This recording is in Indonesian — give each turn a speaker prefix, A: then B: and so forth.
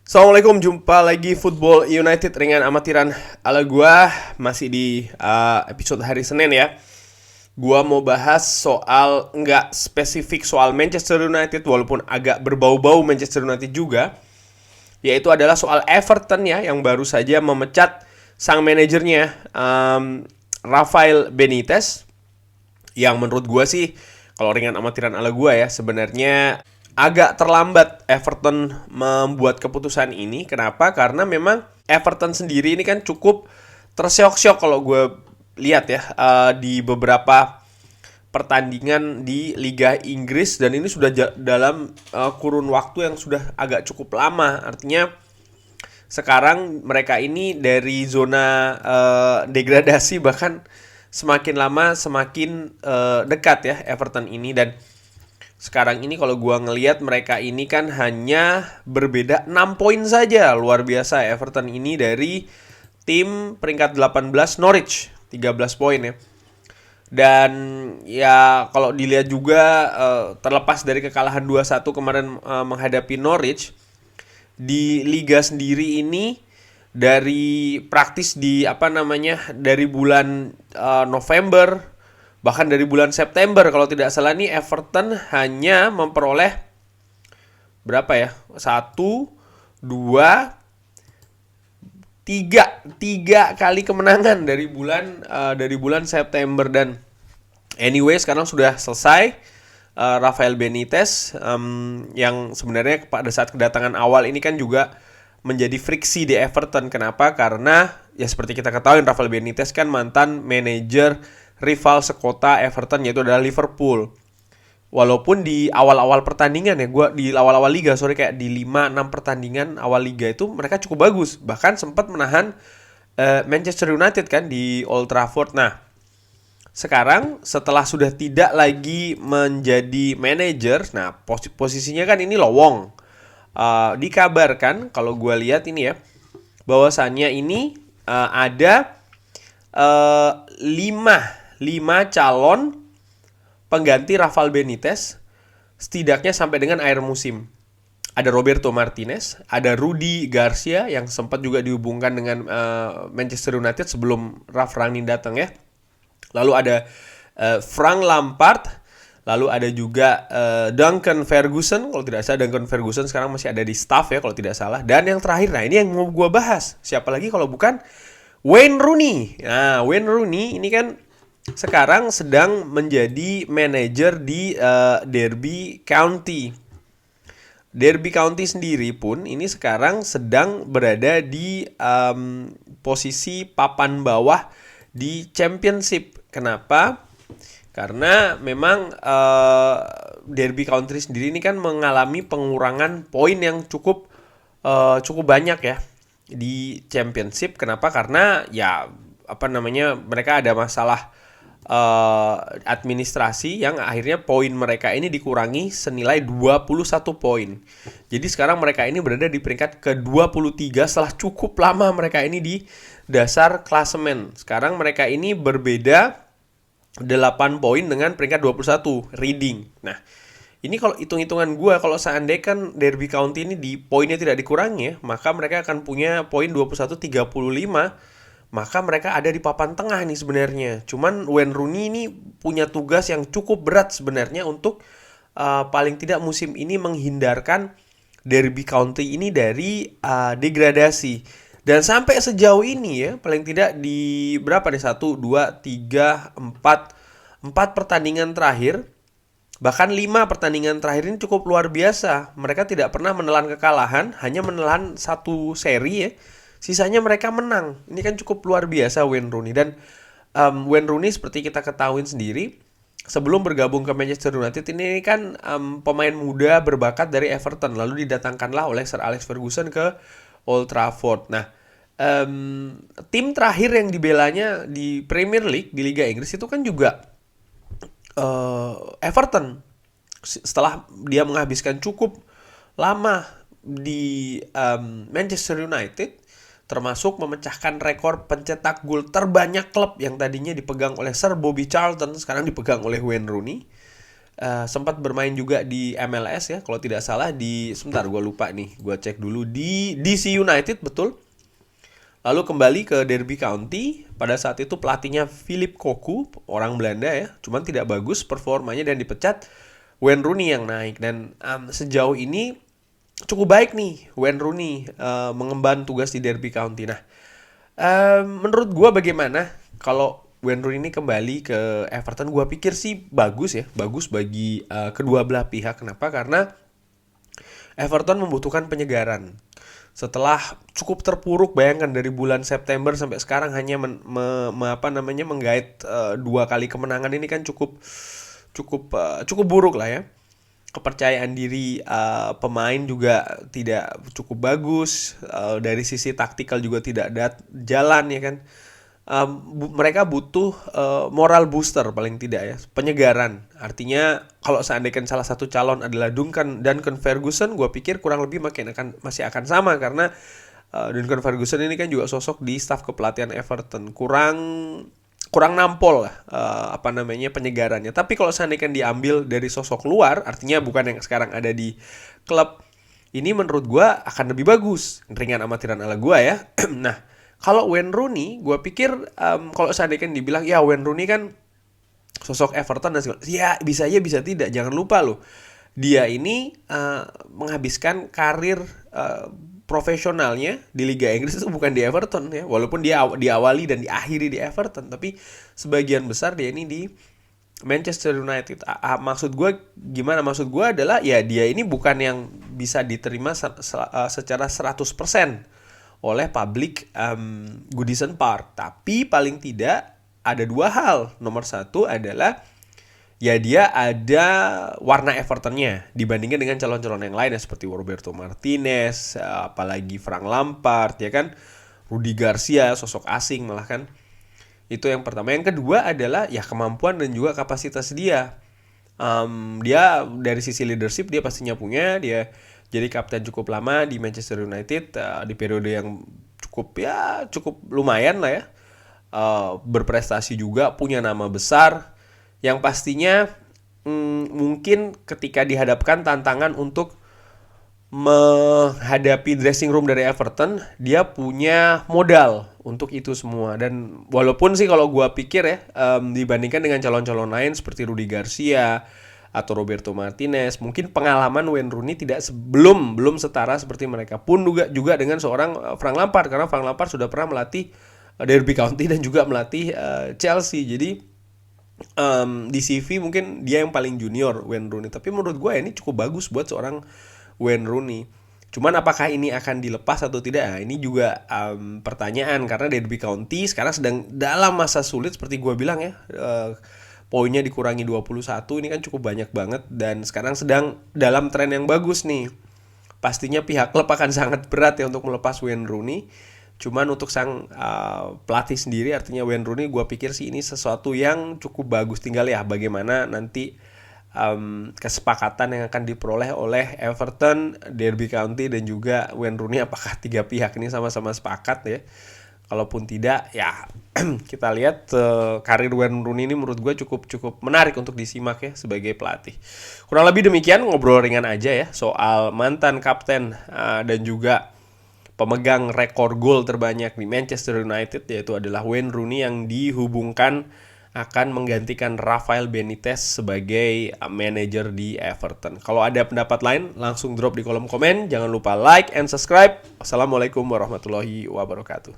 A: Assalamualaikum, jumpa lagi Football United ringan amatiran ala gua. Masih di episode hari Senin ya. Gua mau bahas soal, nggak spesifik soal Manchester United, walaupun agak berbau-bau Manchester United juga, yaitu adalah soal Everton ya, yang baru saja memecat sang manajernya, Rafael Benitez. Yang menurut gua sih, kalau ringan amatiran ala gua ya, sebenarnya agak terlambat Everton membuat keputusan ini. Kenapa? Karena memang Everton sendiri ini kan cukup terseok-seok kalau gue lihat ya, di beberapa pertandingan di Liga Inggris, dan ini sudah dalam kurun waktu yang sudah agak cukup lama. Artinya sekarang mereka ini dari zona degradasi, bahkan semakin lama semakin dekat ya Everton ini. Dan sekarang ini kalau gua ngelihat mereka ini kan hanya berbeda 6 poin saja. Luar biasa Everton ini dari tim peringkat 18 Norwich, 13 poin ya. Dan ya kalau dilihat juga, terlepas dari kekalahan 2-1 kemarin menghadapi Norwich, di liga sendiri ini dari praktis dari bulan November, bahkan dari bulan September kalau tidak salah nih, Everton hanya memperoleh berapa ya? 1, 2, 3 kali kemenangan dari bulan September. Dan anyway, sekarang sudah selesai. Rafael Benitez, yang sebenarnya pada saat kedatangan awal ini kan juga menjadi friksi di Everton. Kenapa? Karena ya seperti kita ketahui, Rafael Benitez kan mantan manajer rival sekota Everton, yaitu adalah Liverpool. Walaupun di awal-awal pertandingan ya, di awal-awal liga, kayak di 5-6 pertandingan awal liga itu mereka cukup bagus. Bahkan sempat menahan Manchester United kan di Old Trafford. Nah, sekarang setelah sudah tidak lagi menjadi manajer, nah posisinya kan ini lowong. Dikabarkan kalau gue lihat ini ya, bahwasannya ini ada 5 calon pengganti Rafael Benitez setidaknya sampai dengan akhir musim. Ada Roberto Martinez, ada Rudi Garcia yang sempat juga dihubungkan dengan Manchester United sebelum Ralf Rangnick datang ya. Lalu ada Frank Lampard, lalu ada juga Duncan Ferguson. Kalau tidak salah Duncan Ferguson sekarang masih ada di staff ya kalau tidak salah. Dan yang terakhir, nah ini yang mau gue bahas, siapa lagi kalau bukan Wayne Rooney. Nah, Wayne Rooney ini kan sekarang sedang menjadi manajer di Derby County. Derby County sendiri pun ini sekarang sedang berada di posisi papan bawah di Championship. Kenapa? Karena memang Derby County sendiri ini kan mengalami pengurangan poin yang cukup banyak ya di Championship. Kenapa? Karena ya mereka ada masalah administrasi yang akhirnya poin mereka ini dikurangi senilai 21 poin. Jadi sekarang mereka ini berada di peringkat ke-23 setelah cukup lama mereka ini di dasar klasemen. Sekarang mereka ini berbeda 8 poin dengan peringkat 21 Reading. Nah, ini kalau hitung-hitungan gue, kalau seandainya kan Derby County ini di poinnya tidak dikurangi ya, maka mereka akan punya poin 21-35. Maka mereka ada di papan tengah nih sebenarnya. Cuman Wayne Rooney ini punya tugas yang cukup berat sebenarnya untuk paling tidak musim ini menghindarkan Derby County ini dari degradasi. Dan sampai sejauh ini ya, paling tidak di berapa nih, 1, 2, 3, 4 pertandingan terakhir, bahkan 5 pertandingan terakhir ini cukup luar biasa. Mereka tidak pernah menelan kekalahan, hanya menelan 1 seri ya. Sisanya mereka menang. Ini kan cukup luar biasa Wayne Rooney. Dan Wayne Rooney seperti kita ketahui sendiri, sebelum bergabung ke Manchester United ini kan pemain muda berbakat dari Everton. Lalu didatangkanlah oleh Sir Alex Ferguson ke Old Trafford. Nah, tim terakhir yang dibelanya di Premier League, di Liga Inggris itu kan juga Everton. Setelah dia menghabiskan cukup lama di Manchester United, termasuk memecahkan rekor pencetak gol terbanyak klub yang tadinya dipegang oleh Sir Bobby Charlton, sekarang dipegang oleh Wayne Rooney. sempat bermain juga di MLS ya, kalau tidak salah sebentar gue lupa nih, gue cek dulu di DC United betul. Lalu kembali ke Derby County, pada saat itu pelatihnya Philip Cocu, orang Belanda ya, cuman tidak bagus performanya dan dipecat. Wayne Rooney yang naik, dan sejauh ini cukup baik nih Wayne Rooney mengemban tugas di Derby County. Nah, menurut gue bagaimana kalau Wayne Rooney ini kembali ke Everton? Gue pikir sih bagus ya, bagus bagi kedua belah pihak. Kenapa? Karena Everton membutuhkan penyegaran. Setelah cukup terpuruk, bayangkan dari bulan September sampai sekarang hanya menggait 2 kali kemenangan, ini kan cukup buruk lah ya. Kepercayaan diri pemain juga tidak cukup bagus, dari sisi taktikal juga tidak jalan ya kan. Mereka butuh moral booster paling tidak ya, penyegaran. Artinya kalau seandainya salah satu calon adalah Duncan Ferguson, gue pikir kurang lebih masih akan sama, karena Duncan Ferguson ini kan juga sosok di staf kepelatihan Everton, kurang nampol lah penyegarannya. Tapi kalau seandainya diambil dari sosok luar, artinya bukan yang sekarang ada di klub, ini menurut gue akan lebih bagus, ringan amatiran ala gue ya. Nah, kalau Wayne Rooney, gue pikir kalau seandainya dibilang ya Wayne Rooney kan sosok Everton dan segala, ya bisa ya bisa tidak. Jangan lupa loh, dia ini menghabiskan karir profesionalnya di Liga Inggris itu bukan di Everton ya. Walaupun dia diawali dan diakhiri di Everton, tapi sebagian besar dia ini di Manchester United. Maksud gue gimana? Maksud gue adalah ya dia ini bukan yang bisa diterima secara 100% oleh publik Goodison Park. Tapi paling tidak ada 2 hal. Nomor 1 adalah ya dia ada warna Evertonnya dibandingkan dengan calon-calon yang lain ya, seperti Roberto Martinez, apalagi Frank Lampard ya kan, Rudi Garcia, sosok asing malah kan. Itu yang pertama. Yang kedua adalah ya kemampuan dan juga kapasitas dia. Dia dari sisi leadership dia pastinya punya. Dia jadi kapten cukup lama di Manchester United di periode yang cukup lumayan lah ya. Berprestasi juga, punya nama besar. Yang pastinya mungkin ketika dihadapkan tantangan untuk menghadapi dressing room dari Everton, dia punya modal untuk itu semua. Dan walaupun sih kalau gue pikir ya, dibandingkan dengan calon-calon lain seperti Rudi Garcia atau Roberto Martinez, mungkin pengalaman Wayne Rooney belum setara seperti mereka. Pun juga dengan seorang Frank Lampard, karena Frank Lampard sudah pernah melatih Derby County dan juga melatih Chelsea. Jadi di CV mungkin dia yang paling junior, Wayne Rooney. Tapi menurut gue ini cukup bagus buat seorang Wayne Rooney. Cuman apakah ini akan dilepas atau tidak? Nah, ini juga pertanyaan, karena Derby County sekarang sedang dalam masa sulit seperti gue bilang ya. Poinnya dikurangi 21, ini kan cukup banyak banget, dan sekarang sedang dalam tren yang bagus nih. Pastinya pihak klub akan sangat berat ya untuk melepas Wayne Rooney. Cuman untuk sang pelatih sendiri, artinya Wayne Rooney, gue pikir sih ini sesuatu yang cukup bagus. Tinggal ya bagaimana nanti kesepakatan yang akan diperoleh oleh Everton, Derby County, dan juga Wayne Rooney. Apakah 3 pihak ini sama-sama sepakat ya? Kalaupun tidak, ya kita lihat karir Wayne Rooney ini menurut gue cukup menarik untuk disimak ya sebagai pelatih. Kurang lebih demikian, ngobrol ringan aja ya soal mantan kapten dan juga pemegang rekor gol terbanyak di Manchester United, yaitu adalah Wayne Rooney, yang dihubungkan akan menggantikan Rafael Benitez sebagai manajer di Everton. Kalau ada pendapat lain, langsung drop di kolom komen. Jangan lupa like and subscribe. Wassalamualaikum warahmatullahi wabarakatuh.